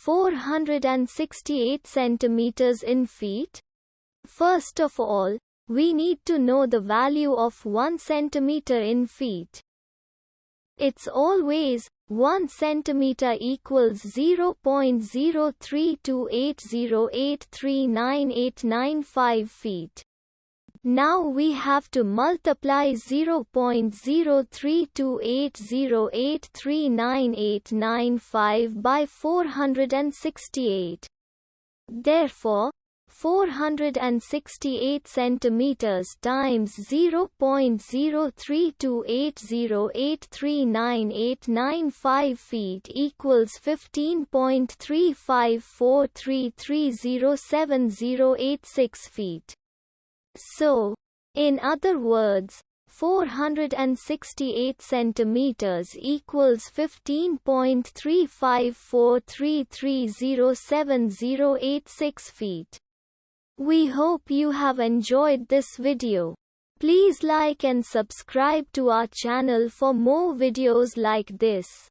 468 centimeters in feet? First of all, we need to know the value of 1 centimeter in feet. It's always 1 centimeter equals 0.03280839895 feet. Now we have to multiply 0.03280839895 by 468. Therefore, 468 centimeters times 0.03280839895 feet equals 15.3543307086 feet. So, in other words, 468 centimeters equals 15.3543307086 feet. We hope you have enjoyed this video. Please like and subscribe to our channel for more videos like this.